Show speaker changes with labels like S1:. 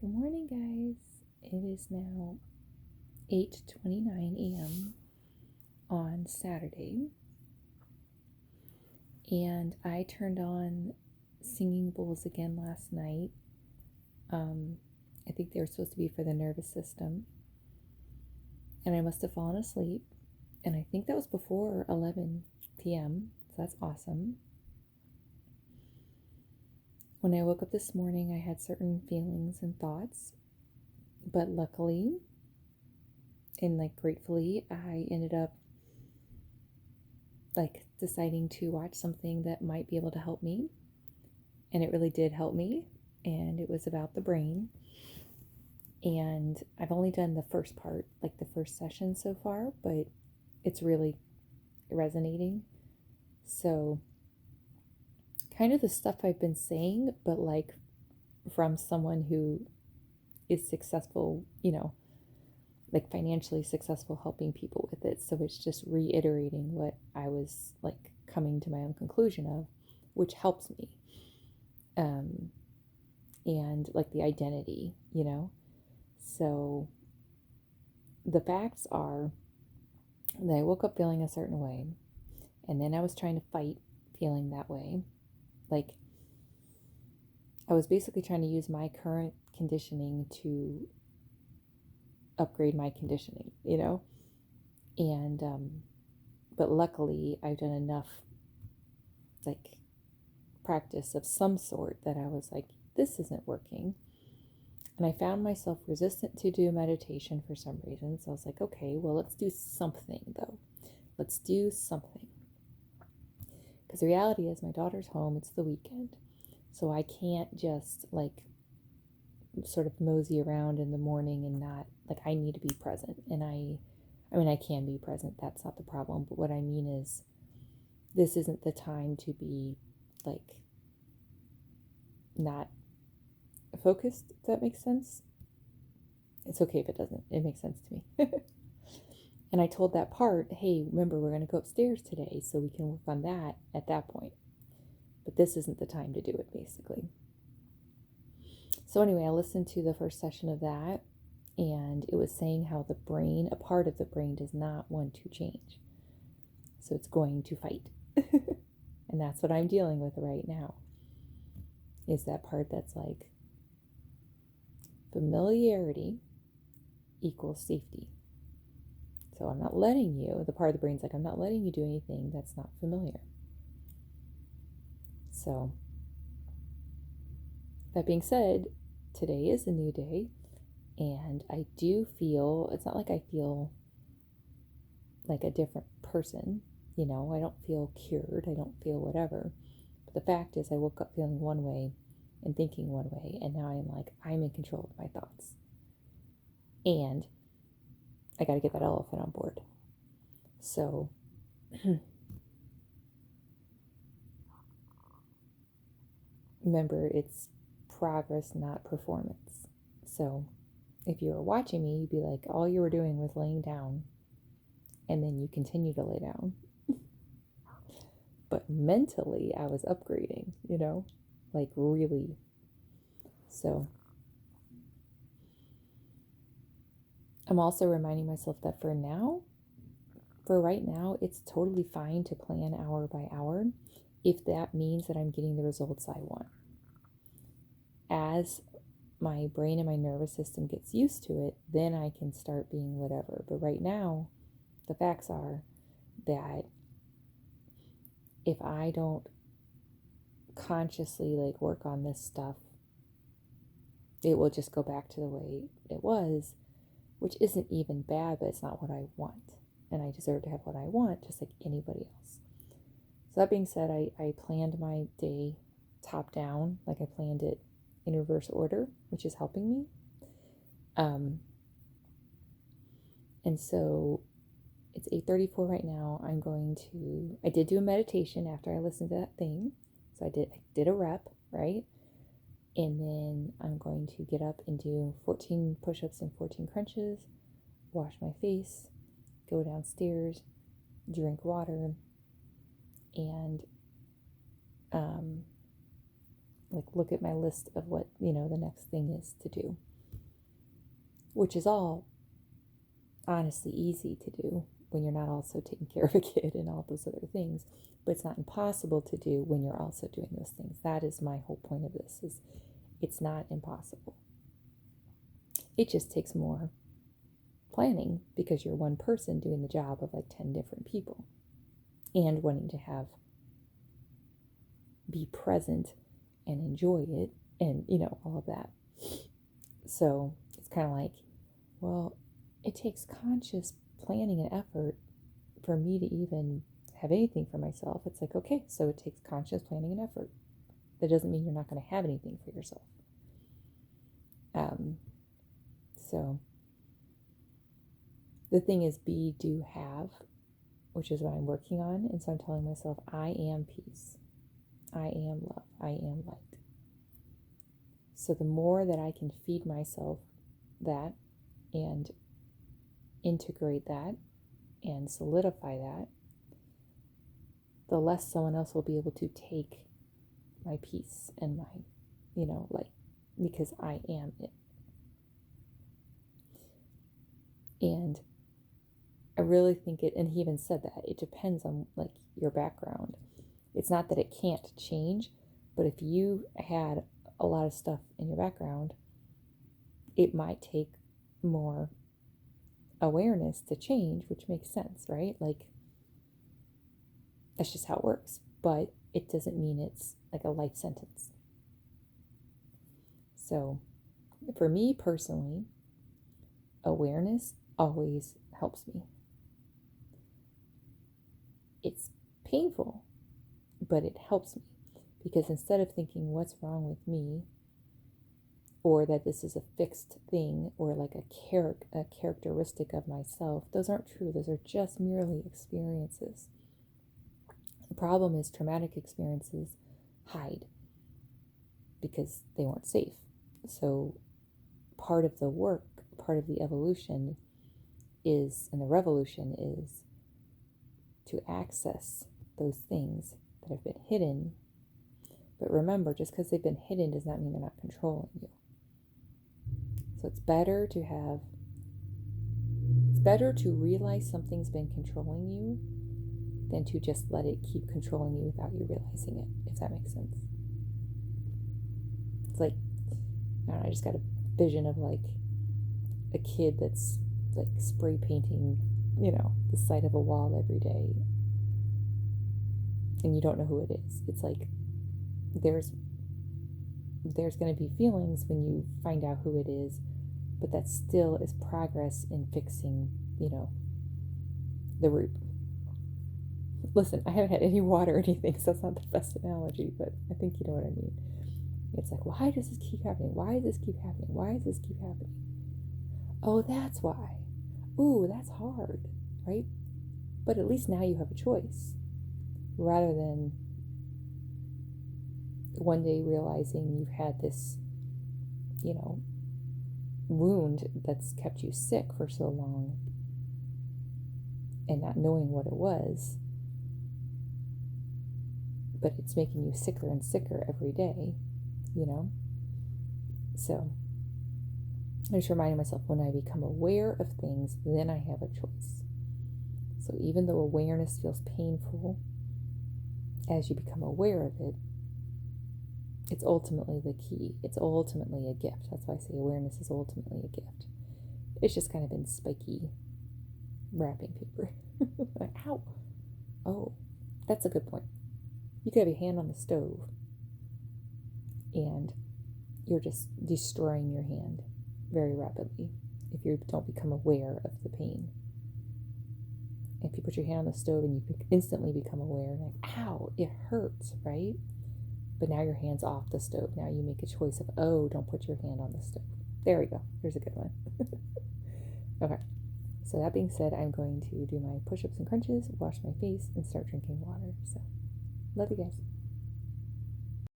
S1: Good morning, guys. It is now 8:29 a.m. on Saturday, and I turned on singing bowls again last night. I think they were supposed to be for the nervous system, and I must have fallen asleep, and I think that was before 11 p.m., so that's awesome. When I woke up this morning, I had certain feelings and thoughts, but luckily and gratefully, I ended up deciding to watch something that might be able to help me, and it really did help me, and it was about the brain. And I've only done the first part, the first session so far, but it's really resonating. So kind of the stuff I've been saying, but from someone who is successful, financially successful, helping people with it. So it's just reiterating what I was coming to my own conclusion of, which helps me. And the identity, So the facts are that I woke up feeling a certain way, and then I was trying to fight feeling that way. I was basically trying to use my current conditioning to upgrade my conditioning, And, but luckily I've done enough, practice of some sort that I was like, this isn't working. And I found myself resistant to do meditation for some reason. So I was like, okay, well, let's do something though. Let's do something. Because the reality is my daughter's home, it's the weekend. So I can't just sort of mosey around in the morning and not, I need to be present. And I can be present. That's not the problem. But what I mean is this isn't the time to be not focused, if that makes sense. It's okay if it doesn't. It makes sense to me. And I told that part, hey, remember, we're going to go upstairs today so we can work on that at that point. But this isn't the time to do it, basically. So anyway, I listened to the first session of that, and it was saying how the brain, a part of the brain, does not want to change. So it's going to fight. And that's what I'm dealing with right now, is that part that's familiarity equals safety. So I'm not letting you, the part of the brain's I'm not letting you do anything that's not familiar. So that being said, today is a new day, and I do feel, it's not like I feel like a different person, I don't feel cured, I don't feel whatever. But the fact is I woke up feeling one way and thinking one way, and now I'm in control of my thoughts. And I got to get that elephant on board. So remember, it's progress, not performance. So if you were watching me, you'd be like, all you were doing was laying down, and then you continue to lay down. But mentally, I was upgrading, really. So I'm also reminding myself that for right now, it's totally fine to plan hour by hour if that means that I'm getting the results I want. As my brain and my nervous system gets used to it, then I can start being whatever. But right now, the facts are that if I don't consciously work on this stuff, it will just go back to the way it was, which isn't even bad, but it's not what I want. And I deserve to have what I want, just like anybody else. So that being said, I planned my day top down, I planned it in reverse order, which is helping me. And so it's 8:34 right now. I did do a meditation after I listened to that thing. So I did a rep, right? And then I'm going to get up and do 14 push-ups and 14 crunches, wash my face, go downstairs, drink water, and like look at my list of what, the next thing is to do, which is all honestly easy to do when you're not also taking care of a kid and all those other things, but it's not impossible to do when you're also doing those things. That is my whole point of this, is it's not impossible. It just takes more planning because you're one person doing the job of like 10 different people and wanting to be present and enjoy it and, all of that. So it's kind of like, well, it takes conscious planning and effort for me to even have anything for myself. It's like, okay, so it takes conscious planning and effort. That doesn't mean you're not going to have anything for yourself. So the thing is be, do, have, which is what I'm working on. And so I'm telling myself, I am peace. I am love. I am light. So the more that I can feed myself that and integrate that and solidify that, the less someone else will be able to take my peace and my, light, because I am it. And I really think it, and he even said that, it depends on like your background. It's not that it can't change, but if you had a lot of stuff in your background, it might take more awareness to change, which makes sense, right? Like, that's just how it works. But it doesn't mean it's like a life sentence. So for me personally, awareness always helps me. It's painful, but it helps me, because instead of thinking what's wrong with me, or that this is a fixed thing, or like a characteristic of myself, those aren't true. Those are just merely experiences. The problem is traumatic experiences hide because they weren't safe. So part of the work, part of the evolution is, and the revolution is, to access those things that have been hidden. But remember, just because they've been hidden does not mean they're not controlling you. So it's better to realize something's been controlling you than to just let it keep controlling you without you realizing it, if that makes sense. It's like, I don't know, I just got a vision of like a kid that's like spray painting, the side of a wall every day, and you don't know who it is. It's like there's going to be feelings when you find out who it is, but that still is progress in fixing, the root. Listen, I haven't had any water or anything, so that's not the best analogy, but I think you know what I mean. It's like, why does this keep happening? Why does this keep happening? Why does this keep happening? Oh, that's why. Ooh, that's hard, right? But at least now you have a choice, rather than one day realizing you've had this, wound that's kept you sick for so long and not knowing what it was, but it's making you sicker and sicker every day, So I'm just reminding myself, when I become aware of things, then I have a choice. So even though awareness feels painful, as you become aware of it, it's ultimately the key. It's ultimately a gift. That's why I say awareness is ultimately a gift. It's just kind of in spiky wrapping paper. Like, ow. Oh, that's a good point. You could have your hand on the stove and you're just destroying your hand very rapidly if you don't become aware of the pain. If you put your hand on the stove and you instantly become aware, like, ow, it hurts, right? But now your hand's off the stove. Now you make a choice of, oh, don't put your hand on the stove. There we go. There's a good one. Okay. So that being said, I'm going to do my push-ups and crunches, wash my face, and start drinking water. So, love you guys.